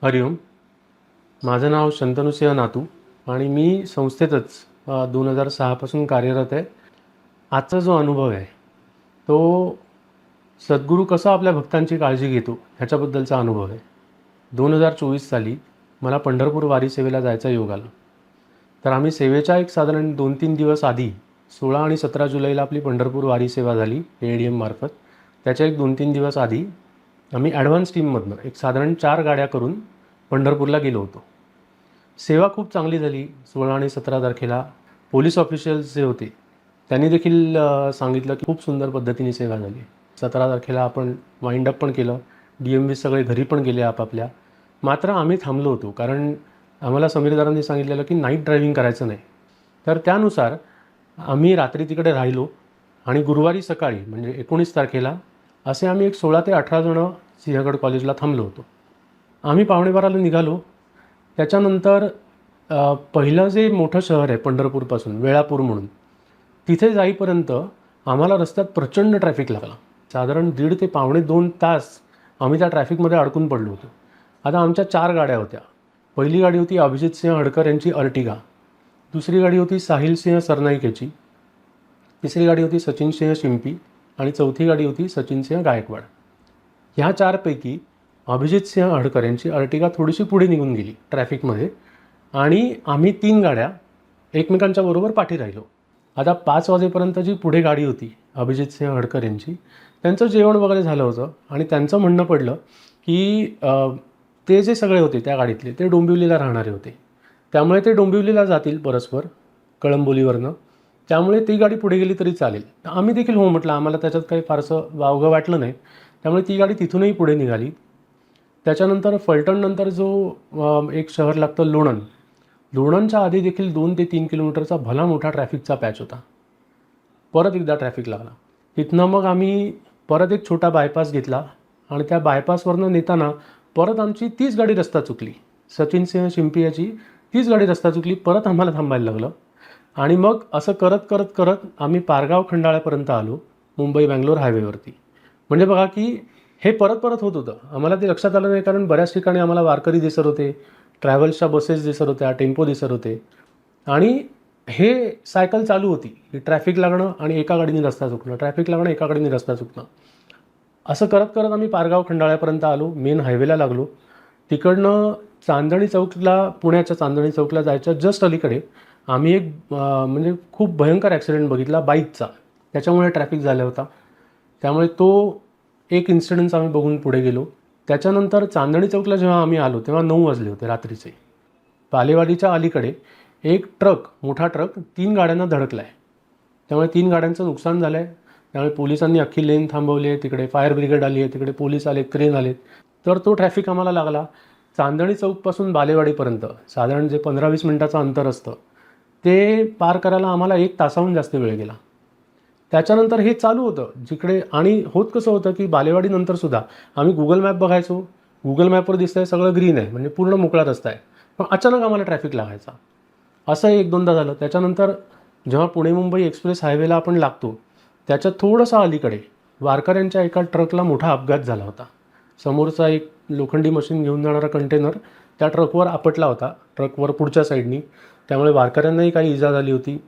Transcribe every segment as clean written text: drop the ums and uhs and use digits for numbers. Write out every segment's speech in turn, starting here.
हरिओम. माझं नाव शंतनुसिंह नातू आणि मी संस्थेतच 2006पासून कार्यरत आहे. आजचा जो अनुभव आहे तो सद्गुरू कसा आपल्या भक्तांची काळजी घेतो ह्याच्याबद्दलचा अनुभव आहे. 2024 साली मला पंढरपूर वारी सेवेला जायचा योग आला. तर आम्ही सेवेच्या एक साधारण 2-3 दिवस आधी 16 आणि 17 जुलैला आपली पंढरपूर वारी सेवा झाली ADM मार्फत. त्याच्या एक 2-3 दिवस आधी आम्ही ॲडव्हान्स टीममधनं एक साधारण 4 गाड्या करून पंढरपूरला गेलो होतो. सेवा खूप चांगली झाली. 16 आणि 17 तारखेला पोलीस ऑफिशियल्स जे होते त्यांनी देखील सांगितलं की खूप सुंदर पद्धतीने सेवा झाली. 17 तारखेला आपण वाइंड अप पण केलं. DMV सगळे घरी पण गेले आपापल्या. मात्र आम्ही थांबलो होतो कारण आम्हाला समीरदारांनी सांगितलेलं की नाईट ड्रायव्हिंग करायचं नाही. तर त्यानुसार आम्ही रात्री तिकडे राहिलो आणि गुरुवारी सकाळी म्हणजे 19 तारखेला असे आम्ही एक 16 ते 18 जणं सिंहगड कॉलेजला थांबलो होतो. आम्ही 11:15ला निघालो. त्याच्यानंतर पहिलं जे मोठं शहर आहे पंढरपूरपासून वेळापूर म्हणून, तिथे जाईपर्यंत आम्हाला रस्त्यात प्रचंड ट्रॅफिक लागला. साधारण 1.5 ते पावणे 2 तास आम्ही त्या ट्रॅफिकमध्ये अडकून पडलो होतो. आता आमच्या 4 गाड्या होत्या. पहिली गाडी होती अभिजित सिंह हडकर यांची अर्टिगा. दुसरी गाडी होती साहिल सिंह सरनाईक याची. तिसरी गाडी होती सचिन सिंह शिंपी आणि चौथी गाडी होती सचिन सिंह गायकवाड. ह्या 4पैकी अभिजित सिंह हडकर यांची अर्टिगा थोडीशी पुढे निघून गेली ट्रॅफिकमध्ये आणि आम्ही 3 गाड्या एकमेकांच्या बरोबर पाठी राहिलो. आता 5 वाजेपर्यंत जी पुढे गाडी होती अभिजित सिंह हडकर यांची, त्यांचं जेवण वगैरे झालं होतं आणि त्यांचं म्हणणं पडलं की ते जे सगळे होते त्या गाडीतले ते डोंबिवलीला राहणारे होते. त्यामुळे ते डोंबिवलीला जातील परस्पर कळंबोलीवरनं. त्यामुळे ती गाडी पुढे गेली तरी चालेल. आम्ही देखील हो म्हटलं. आम्हाला त्याच्यात काही फारसं वावगं वाटलं नाही. त्यामुळे ती गाडी तिथूनही पुढे निघाली. त्याच्यानंतर फलटणनंतर जो एक शहर लागतं लोणंद. लोणंदच्या आधी देखील 2 ते 3 किलोमीटरचा भला मोठा ट्रॅफिकचा पॅच होता. परत एकदा ट्रॅफिक लागला. तिथनं मग आम्ही परत एक छोटा बायपास घेतला आणि त्या बायपासवरनं नेताना परत आमची तीच गाडी रस्ता चुकली. सचिन सिंह शिंपी याची तीच गाडी रस्ता चुकली. परत आम्हाला थांबायला लागलं आणि मग असं करत करत करत आम्ही पारगाव खंडाळ्यापर्यंत आलो मुंबई बँगलोर हायवेवरती. म्हणजे बघा की हे परत परत होत होतं. आम्हाला ते लक्षात आलं नाही कारण बऱ्याच ठिकाणी आम्हाला वारकरी दिसत होते, ट्रॅव्हल्सच्या बसेस दिसत होत्या, टेम्पो दिसत होते आणि हे सायकल चालू होती की ट्रॅफिक लागणं आणि एका गाडीने रस्ता चुकणं, ट्रॅफिक लागणं, एका गाडीने रस्ता चुकणं. असं करत करत आम्ही पारगाव खंडाळ्यापर्यंत आलो. मेन हायवेला लागलो. तिकडनं चांदणी चौकला, पुण्याच्या चांदणी चौकला जायच्या जस्ट अलीकडे आम्ही एक म्हणजे खूप भयंकर ॲक्सिडेंट बघितला बाईकचा. त्याच्यामुळे ट्रॅफिक झाला होता. त्यामुळे तो एक इन्सिडन्स आम्ही बघून पुढे गेलो. त्याच्यानंतर चांदणी चौकला जेव्हा आम्ही आलो तेव्हा 9 वाजले होते रात्रीचे. पालेवाडीच्या अलीकडे एक ट्रक, मोठा ट्रक 3 गाड्यांना धडकला आहे. त्यामुळे 3 गाड्यांचं नुकसान झालं आहे. त्यामुळे पोलिसांनी अख्खी लेन थांबवली आहे. तिकडे फायर ब्रिगेड आली आहे, तिकडे पोलीस आले, क्रेन आले. तर तो ट्रॅफिक आम्हाला लागला. चांदणी चौकपासून बालेवाडीपर्यंत साधारण जे 15-20 मिनटाचं अंतर असतं ते पार करायला आम्हाला 1 तासाहून जास्त वेळ गेला. त्याच्यानंतर हे चालू होतं जिकडे. आणि होत कसं होतं की बालेवाडीनंतरसुद्धा आम्ही गुगल मॅप बघायचो. गुगल मॅपवर दिसतं आहे सगळं ग्रीन आहे, म्हणजे पूर्ण मोकळा रस्ता आहे. पण अचानक आम्हाला ट्रॅफिक लागायचा. असं 1-2दा झालं. त्याच्यानंतर जेव्हा पुणे मुंबई एक्सप्रेस हायवेला आपण लागतो त्याच्या थोडंसं अलीकडे वारकऱ्यांच्या एका ट्रकला मोठा अपघात झाला होता. समोरचा एक लोखंडी मशीन घेऊन जाणारा कंटेनर त्या ट्रकवर आपटला होता, ट्रकवर पुढच्या साईडनी. त्यामुळे वारकऱ्यांनाही काही इजा झाली होती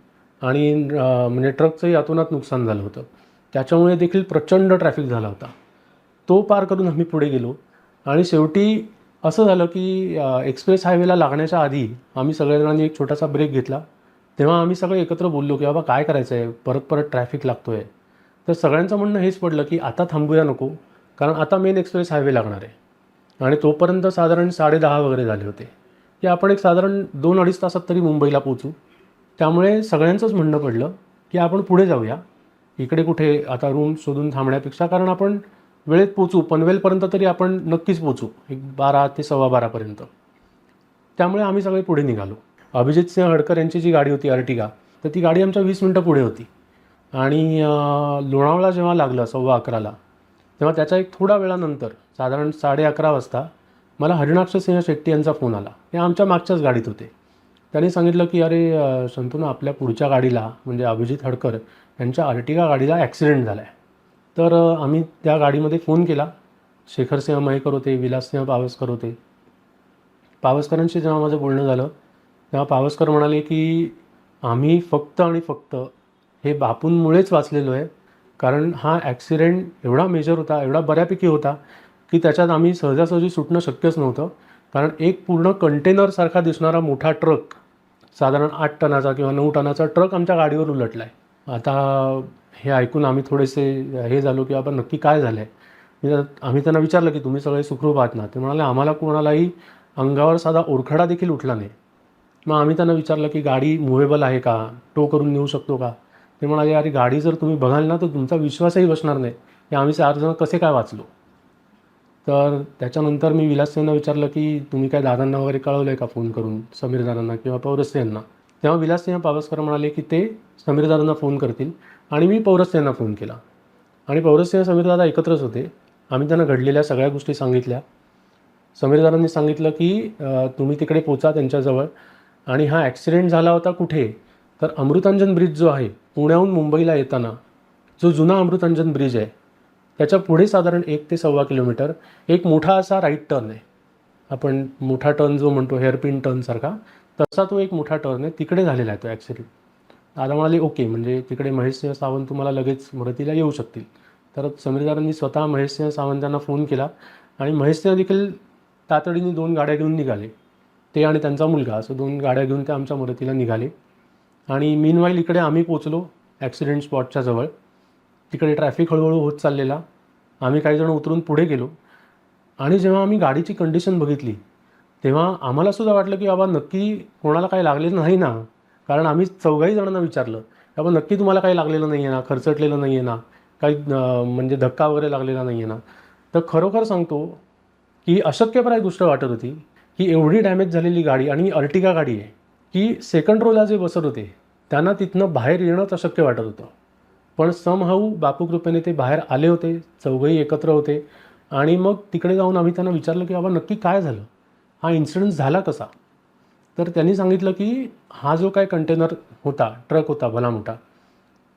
आणि म्हणजे ट्रकचंही अतोनात नुकसान झालं होतं. त्याच्यामुळे देखील प्रचंड ट्रॅफिक झाला होता. तो पार करून आम्ही पुढे गेलो आणि शेवटी असं झालं की एक्सप्रेस हायवेला लागण्याच्या आधी आम्ही सगळ्यांनी एक छोटासा ब्रेक घेतला. तेव्हा आम्ही सगळे एकत्र बोललो की बाबा काय करायचं आहे, परत परत ट्रॅफिक लागतो आहे. तर सगळ्यांचं म्हणणं हेच पडलं की आता थांबूया नको, कारण आता मेन एक्सप्रेस हायवे लागणार आहे आणि तोपर्यंत साधारण 10:30 वगैरे झाले होते की आपण एक साधारण 2-2.5 तासात तरी मुंबईला पोचू. त्यामुळे सगळ्यांचंच म्हणणं पडलं की आपण पुढे जाऊया, इकडे कुठे आता रूम शोधून थांबण्यापेक्षा, कारण आपण वेळेत पोचू, पनवेलपर्यंत तरी आपण नक्कीच पोचू, एक 12 ते 12:15पर्यंत. त्यामुळे आम्ही सगळे पुढे निघालो. अभिजित सिंह हडकर यांची जी गाडी होती अर्टिगा, तर ती गाडी आमच्या 20 मिनटं पुढे होती आणि लोणावळा जेव्हा लागलं 11:15ला, तेव्हा त्याच्या एक थोडा वेळानंतर साधारण 11:30 वाजता मला हरिणाक्ष सिंह शेट्टी यांचा फोन आला. ते आमच्या मागच्याच गाडीत होते. त्यांनी सांगितलं की अरे शंतनू, आपल्या पुढच्या गाडीला म्हणजे अभिजित हडकर यांच्या अर्टिगा गाडीला ॲक्सिडेंट झाला आहे. तर आम्ही त्या गाडीमध्ये फोन केला. शेखरसिंह मयेकर होते, विलाससिंह पावसकर होते. पावसकरांशी जेव्हा माझं बोलणं झालं तेव्हा पावसकर म्हणाले की आम्ही फक्त आणि फक्त हे बापूंमुळेच वाचलेलो आहे, कारण हा ॲक्सिडेंट एवढा मेजर होता, एवढा बऱ्यापैकी होता की त्याच्यात आम्ही सहजासहजी सुटणं शक्यच नव्हतं. कारण एक पूर्ण कंटेनरसारखा दिसणारा मोठा ट्रक, साधारण 8 टनाचा किंवा 9 टनाचा ट्रक आमच्या गाडीवर उलटला आहे. आता हे ऐकून आम्ही थोडेसे हे झालो की बाबा नक्की काय झालं आहे. आम्ही त्यांना विचारलं की तुम्ही सगळे सुखरूप आहात ना. ते म्हणाले आम्हाला कोणालाही अंगावर साधा ओरखडा देखील उठला नाही. मग आम्ही त्यांना विचारलं की गाडी मुव्हेबल आहे का, टो करून नेऊ शकतो का. ते म्हणाले अरे गाडी जर तुम्ही बघाल ना तर तुमचा विश्वासही बसणार नाही की आम्ही 4 जण कसे काय वाचलो. तर त्याच्यानंतर मी विलाससिंहांना विचारलं की तुम्ही काय दादांना वगैरे कळवलं आहे का फोन करून, समीर दादांना किंवा पौरस्त्यांना. तेव्हा विलाससिंह पावसकर म्हणाले की ते समीर दादांना फोन करतील आणि मी पौरस्त्यांना फोन केला. आणि पौरस्त्य समीर दादा एकत्रच होते. आम्ही त्यांना घडलेल्या सगळ्या गोष्टी सांगितल्या. समीर दादांनी सांगितलं की तुम्ही तिकडे पोचा त्यांच्याजवळ आणि हा ॲक्सिडेंट झाला होता कुठे, तर अमृतांजन ब्रिज जो आहे पुण्याहून मुंबईला येताना, जो जुना अमृतांजन ब्रिज आहे त्याच्या पुढे साधारण 1 ते 1.25 किलोमीटर एक मोठा असा राईट टर्न आहे. आपण मोठा टर्न जो म्हणतो हेअरपिन टर्नसारखा, तसा तो एक मोठा टर्न आहे, तिकडे झालेला आहे तो ॲक्सिडेंट. दादा म्हणाले ओके, म्हणजे तिकडे महेशसिंह सावंत तुम्हाला लगेच मदतीला येऊ शकतील. तर समीरदारांनी स्वतः महेशसिंह सावंतांना फोन केला आणि महेशसिंह देखील तातडीने 2 गाड्या घेऊन निघाले. ते आणि त्यांचा मुलगा असं 2 गाड्या घेऊन ते आमच्या मदतीला निघाले. आणि मीनवाईल इकडे आम्ही पोचलो ॲक्सिडेंट स्पॉटच्या जवळ. तिकडे ट्रॅफिक हळूहळू होत चाललेला. आम्ही काही जण उतरून पुढे गेलो आणि जेव्हा आम्ही गाडीची कंडिशन बघितली तेव्हा आम्हालासुद्धा वाटलं की बाबा नक्की कोणाला काही लागलेलं नाही ना. कारण आम्ही 4घी जणांना विचारलं की बाबा नक्की तुम्हाला काही लागलेलं नाही आहे ना, खरचटलेलं नाही आहे ना, काही म्हणजे धक्का वगैरे लागलेला नाही आहे ना. तर खरोखर सांगतो की अशक्यप्राय गोष्ट वाटत होती की एवढी डॅमेज झालेली गाडी आणि अर्टिगा गाडी आहे की सेकंड रोला जे बसत होते त्यांना तिथनं बाहेर येणंच अशक्य वाटत होतं. पण समहाऊ बापू कृपेने ते बाहेर आले होते, 4घही एकत्र होते. आणि मग तिकडे जाऊन आम्ही त्यांना विचारलं की बाबा नक्की काय झालं, हा इन्सिडेंट झाला कसा. तर त्यांनी सांगितलं की हा जो काय कंटेनर होता, ट्रक होता भला मोठा,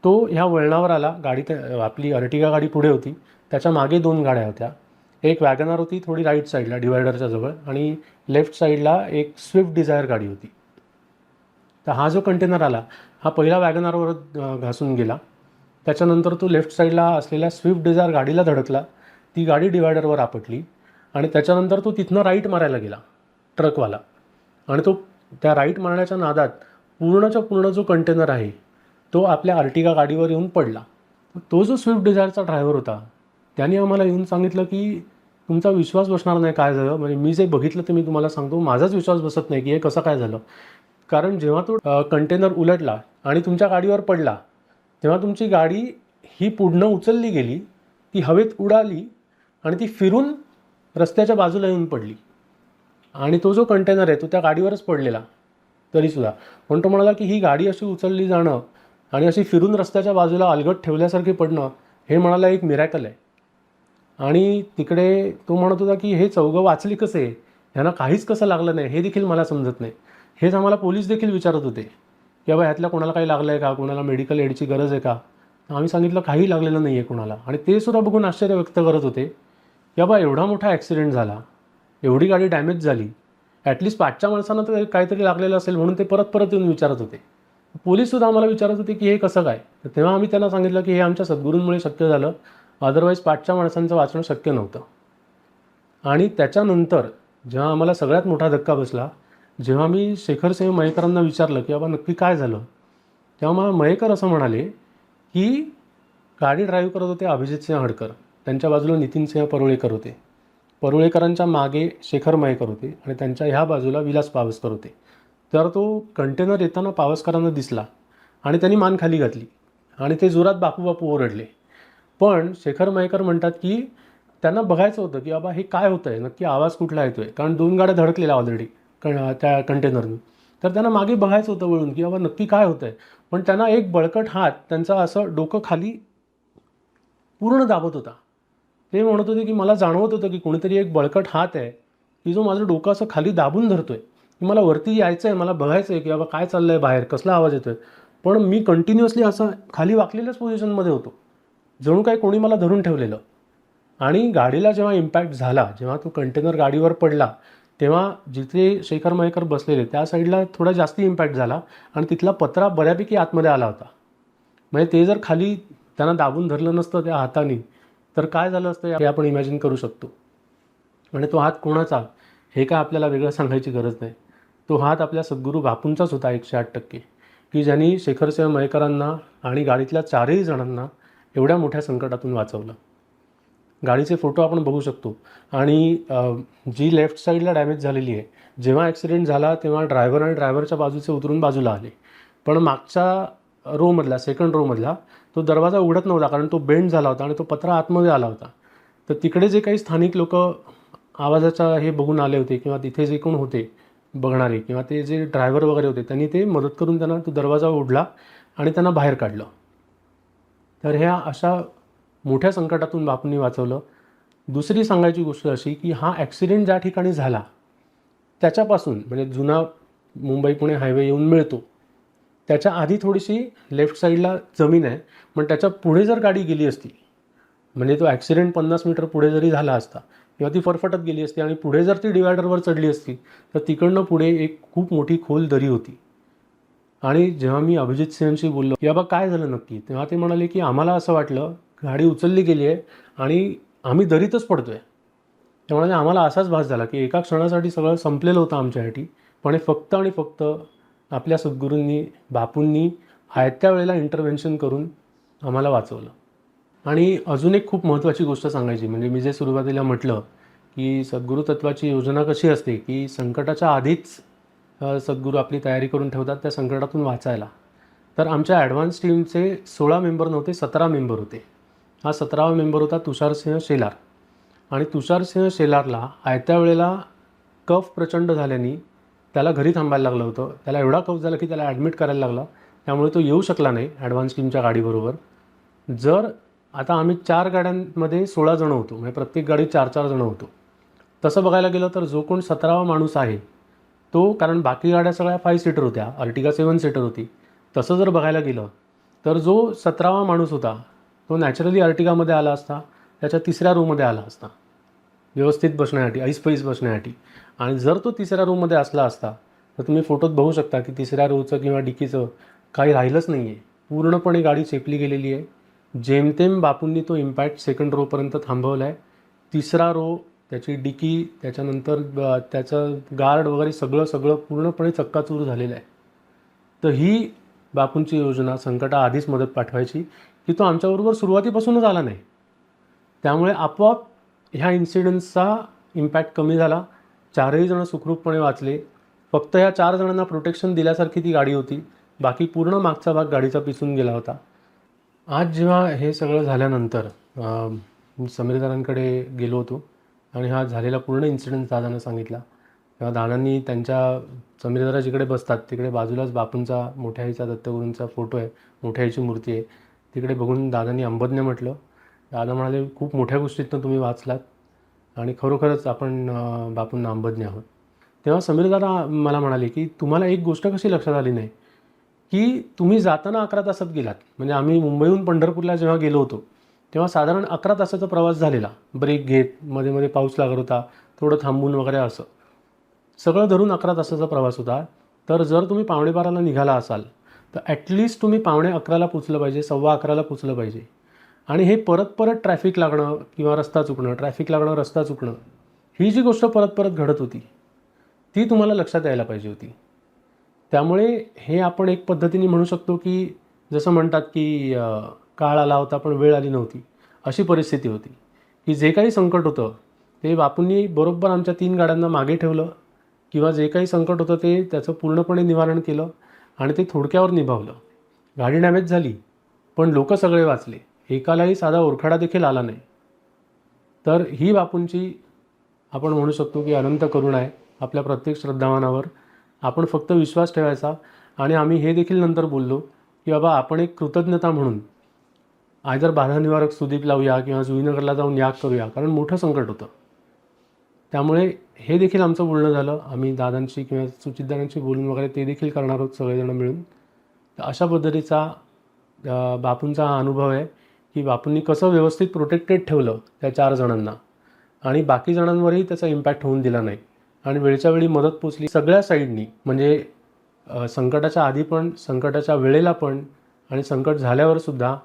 तो ह्या वळणावर आला. गाडी आपली अर्टिगा गाडी पुढे होती, त्याच्या मागे 2 गाड्या होत्या. एक वॅगनार होती थोडी राईट साईडला डिवायडरच्या जवळ आणि लेफ्ट साईडला एक स्विफ्ट डिझायर गाडी होती. तर हा जो कंटेनर आला हा पहिला वॅगनारवर घासून गेला. त्याच्यानंतर तो लेफ्ट साईडला असलेल्या स्विफ्ट डिझायर गाडीला धडकला. ती गाडी डिवायडरवर आपटली आणि त्याच्यानंतर तो तिथनं राईट मारायला गेला ट्रकवाला. आणि तो त्या राईट मारण्याच्या नादात पूर्णच्या पूर्ण जो कंटेनर आहे तो आपल्या अर्टिगा गाडीवर येऊन पडला. तो जो स्विफ्ट डिझायरचा ड्रायव्हर होता त्याने आम्हाला येऊन सांगितलं की तुमचा विश्वास बसणार नाही काय झालं. म्हणजे मी जे बघितलं ते मी तुम्हाला सांगतो, माझाच विश्वास बसत नाही की हे कसं काय झालं. कारण जेव्हा तो कंटेनर उलटला आणि तुमच्या गाडीवर पडला तेव्हा तुमची गाडी ही पुढनं उचलली गेली, ती हवेत उडाली आणि ती फिरून रस्त्याच्या बाजूला येऊन पडली. आणि तो जो कंटेनर आहे तो त्या गाडीवरच पडलेला तरीसुद्धा. पण तो म्हणाला की ही गाडी अशी उचलली जाणं आणि अशी फिरून रस्त्याच्या बाजूला अलगद ठेवल्यासारखी पडणं हे म्हणाला एक मिरॅकल आहे. आणि तिकडे तो म्हणत होता की हे 4घं वाचली कसे, ह्यांना काहीच कसं लागलं नाही हे देखील मला समजत नाही. हेच आम्हाला पोलीस देखील विचारत होते की बाबा ह्यातल्या कोणाला काही लागलं आहे का, कोणाला मेडिकल एडची गरज आहे का. आम्ही सांगितलं काही लागलेलं नाही आहे कोणाला. आणि ते सुद्धा बघून आश्चर्य व्यक्त करत होते की बाबा एवढा मोठा ॲक्सिडेंट झाला, एवढी गाडी डॅमेज झाली, ॲटलिस्ट पाठच्या माणसांना तर काहीतरी लागलेलं असेल म्हणून ते परत परत येऊन विचारत होते. पोलीससुद्धा आम्हाला विचारत होते की हे कसं काय. तर तेव्हा आम्ही त्यांना सांगितलं की हे आमच्या सद्गुरूंमुळे शक्य झालं, अदरवाईज पाठच्या माणसांचं वाचणं शक्य नव्हतं. आणि त्याच्यानंतर जेव्हा आम्हाला सगळ्यात मोठा धक्का बसला, जेव्हा मी शेखरसिंह मयेकरांना विचारलं की बाबा नक्की काय झालं, तेव्हा मला मयेकर असं म्हणाले की गाडी ड्राईव्ह करत होते अभिजितसिंह हडकर, त्यांच्या बाजूला नितीनसिंह परुळेकर होते, परुळेकरांच्या मागे शेखर मयेकर होते आणि त्यांच्या ह्या बाजूला विलास पावसकर होते. तर तो कंटेनर येताना पावसकरांना दिसला आणि त्यांनी मान खाली घातली आणि ते जोरात बापू बापू ओरडले. पण शेखर मयेकर म्हणतात की त्यांना बघायचं होतं की बाबा हे काय होतं आहे, नक्की आवाज कुठला येतो आहे, कारण 2 गाड्या धडकलेल्या ऑलरेडी त्या कंटेनरनी. तर त्यांना मागे बघायचं होतं वळून की बाबा नक्की काय होतं आहे. पण त्यांना एक बळकट हात त्यांचा असं डोकं खाली पूर्ण दाबत होता. ते म्हणत होते की मला जाणवत होतं की कोणीतरी एक बळकट हात आहे की जो माझं डोकं असं खाली दाबून धरतो आहे की मला वरती यायचं आहे, मला बघायचं आहे की बाबा काय चाललं आहे बाहेर, कसला आवाज येतो आहे. पण मी कंटिन्युअसली असं खाली वाकलेल्याच पोझिशनमध्ये होतो, जणू काही कोणी मला धरून ठेवलेलं. आणि गाडीला जेव्हा इम्पॅक्ट झाला, जेव्हा तो कंटेनर गाडीवर पडला तेव्हा जिथे शेखर मयेकर बसलेले त्या साईडला थोडा जास्ती इम्पॅक्ट झाला आणि तिथला पत्रा बऱ्यापैकी आतमध्ये आला होता. म्हणजे ते जर खाली त्यांना दाबून धरलं नसतं त्या हाताने तर काय झालं असतं हे आपण इमॅजिन करू शकतो. आणि तो हात कोणाचा हे काय आपल्याला वेगळं सांगायची गरज नाही. तो हात आपल्या सद्गुरू बापूंचाच होता 108%, की ज्यांनी शेखरसिंह मयेकरांना आणि गाडीतल्या 4ही जणांना एवढ्या मोठ्या संकटातून वाचवलं. गाडीचे फोटो आपण बघू शकतो. आणि जी लेफ्ट साईडला डॅमेज झालेली आहे, जेव्हा ॲक्सिडेंट झाला तेव्हा ड्रायव्हर आणि ड्रायव्हरच्या बाजूचे उतरून बाजूला आले, पण मागच्या रोमधला सेकंड रोमधला तो दरवाजा उघडत नव्हता कारण तो बेंड झाला होता आणि तो पत्रा आतमध्ये आला होता. तर तिकडे जे काही स्थानिक लोक आवाजाचा हे बघून आले होते किंवा तिथे जे कोण होते बघणारे किंवा ते जे ड्रायव्हर वगैरे होते त्यांनी ते मदत करून त्यांना तो दरवाजा उघडला आणि त्यांना बाहेर काढलं. तर ह्या अशा मोठ्या संकटातून बापूंनी वाचवलं. दुसरी सांगायची गोष्ट अशी की हा ॲक्सिडेंट ज्या ठिकाणी झाला त्याच्यापासून म्हणजे जुना मुंबई पुणे हायवे येऊन मिळतो त्याच्या आधी थोडीशी लेफ्ट साईडला जमीन आहे, पण त्याच्या पुढे जर गाडी गेली असती म्हणजे तो ॲक्सिडेंट 50 मीटर पुढे जरी झाला असता किंवा ती फरफटत गेली असती आणि पुढे जर ती डिवायडरवर चढली असती तर तिकडनं पुढे एक खूप मोठी खोल दरी होती. आणि जेव्हा मी अभिजित सिंहांशी बोललो की बाबा काय झालं नक्की, तेव्हा ते म्हणाले की आम्हाला असं वाटलं गाडी उचलली गेली आहे आणि आम्ही दरीतच पडतो आहे. त्यामुळे आम्हाला असाच भास झाला की एका क्षणासाठी सगळं संपलेलं होतं आमच्यासाठी, पण हे फक्त आणि फक्त आपल्या सद्गुरूंनी बापूंनी आयत्या वेळेला इंटरव्हेन्शन करून आम्हाला वाचवलं. आणि अजून एक खूप महत्त्वाची गोष्ट सांगायची म्हणजे मी जे सुरुवातीला म्हटलं की सद्गुरू तत्त्वाची योजना कशी असते की संकटाच्या आधीच सद्गुरू आपली तयारी करून ठेवतात त्या संकटातून वाचायला. तर आमच्या ॲडव्हान्स टीमचे 16 मेंबर नव्हते, 17 मेंबर होते. हा 17वा मेंबर होता तुषारसिंह शेलार. आणि तुषारसिंह शेलारला आयत्या वेळेला कफ प्रचंड झाल्याने त्याला घरी थांबायला लागलं होतं. त्याला एवढा कफ झाला की त्याला ॲडमिट करायला लागला, त्यामुळे तो येऊ शकला नाही ॲडव्हान्स टीमच्या गाडीबरोबर. जर आता आम्ही 4 गाड्यांमध्ये 16 जणं होतो, म्हणजे प्रत्येक गाडीत 4-4 जणं होतो. तसं बघायला गेलं तर जो कोण 17वा माणूस आहे तो, कारण बाकी गाड्या सगळ्या 5 सीटर होत्या, अर्टिगा 7 सीटर होती. तसं जर बघायला गेलं तर जो 17वा माणूस होता तो नॅचरली अर्टिगामध्ये आला असता, त्याच्या 3ऱ्या रोमध्ये आला असता व्यवस्थित बसण्यासाठी, ऐसपैस बसण्यासाठी. आणि जर तो 3ऱ्या रोमध्ये असला असता तर तुम्ही फोटोत बघू शकता की 3ऱ्या रोचं किंवा डिकीचं काही राहिलंच नाही आहे, पूर्णपणे गाडी चेपली गेलेली आहे. जेमतेम बापूंनी तो इम्पॅक्ट सेकंड रोपर्यंत थांबवला आहे. 3रा रो, त्याची डिकी, त्याच्यानंतर त्याचं गार्ड वगैरे सगळं पूर्णपणे चक्काचूर झालेलं आहे. तर ही बापूंची योजना संकटाआधीच मदत पाठवायची की तो आमच्याबरोबर सुरुवातीपासूनच आला नाही, त्यामुळे आपोआप ह्या इन्सिडेंट्सचा इम्पॅक्ट कमी झाला. 4ही जणं सुखरूपपणे वाचले. फक्त ह्या 4 जणांना प्रोटेक्शन दिल्यासारखी ती गाडी होती, बाकी पूर्ण मागचा भाग गाडीचा पिसून गेला होता. आज जेव्हा हे सगळं झाल्यानंतर समीरदारांकडे गेलो होतो आणि हा झालेला पूर्ण इन्सिडेंट दादांना सांगितला. तेव्हा दादांनी त्यांच्या समीरदारा जिकडे बसतात तिकडे बाजूलाच बापूंचा, मोठ्या आईचा, दत्तगुरूंचा फोटो आहे, मोठ्या आईची मूर्ती आहे, तिकडे बघून दादांनी अंबज्ञ म्हटलं. दादा म्हणाले खूप मोठ्या गोष्टीतनं तुम्ही वाचलात आणि खरोखरच आपण बापूंना अंबज्ञ आहोत. तेव्हा समीरदादा मला म्हणाले की तुम्हाला एक गोष्ट कशी लक्षात आली नाही की तुम्ही जाताना 11 तासात गेलात. म्हणजे आम्ही मुंबईहून पंढरपूरला जेव्हा गेलो होतो तेव्हा साधारण 11 तासाचा प्रवास झालेला, ब्रेक घेत, मध्ये मध्ये पाऊस लागत होता, थोडं थांबून वगैरे, असं सगळं धरून 11 तासाचा प्रवास होता. तर जर तुम्ही 11:15ला निघाला असाल तर ॲटलिस्ट तुम्ही 11:15ला पोचलं पाहिजे, 11:15ला पोचलं पाहिजे. आणि हे परत परत ट्रॅफिक लागणं किंवा रस्ता चुकणं, ट्रॅफिक लागणं, रस्ता चुकणं, ही जी गोष्ट परत परत घडत होती ती तुम्हाला लक्षात यायला पाहिजे होती. त्यामुळे हे आपण एक पद्धतीने म्हणू शकतो की जसं म्हणतात की काळ आला होता पण वेळ आली नव्हती, अशी परिस्थिती होती की जे काही संकट होतं ते बापूंनी बरोबर आमच्या 3 गाड्यांना मागे ठेवलं किंवा जे काही संकट होतं ते त्याचं पूर्णपणे निवारण केलं आणि ते थोडक्यावर निभावलं. गाडी डॅमेज झाली पण लोक सगळे वाचले, एकालाही साधा ओरखडा देखील आला नाही. तर ही बापूंची आपण म्हणू शकतो की अनंत करुणा आहे आपल्या प्रत्येक श्रद्धावानावर. आपण फक्त विश्वास ठेवायचा. आणि आम्ही हे देखील नंतर बोललो की बाबा आपण एक कृतज्ञता म्हणून आयदर बाधा निवारक सुदीप लावूया किंवा जुईनगरला जाऊन याग करूया, कारण मोठं संकट होतं. त्यामुळे हे देखील आमचं बोलणं झालं. आम्ही दादांशी किंवा सुचितदारांशी बोलून वगैरे ते देखील करणार आहोत सगळेजण मिळून. तर अशा पद्धतीचा बापूंचा हा अनुभव आहे की बापूंनी कसं व्यवस्थित प्रोटेक्टेड ठेवलं त्या 4 जणांना आणि बाकी जणांवरही त्याचा इम्पॅक्ट होऊन दिला नाही. आणि वेळच्या वेळी मदत पोचली सगळ्या साईडनी. म्हणजे संकटाच्या आधी पण, संकटाच्या वेळेला पण आणि संकट झाल्यावर सुद्धा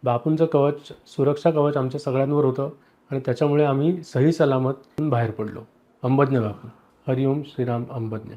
बापूंचं कवच, सुरक्षा कवच आमच्या सगळ्यांवर होतं आणि त्याच्यामुळे आम्ही सही सलामत बाहेर पडलो. अंबज्ञ बापू. हरिओम श्रीराम अंबज्ञ.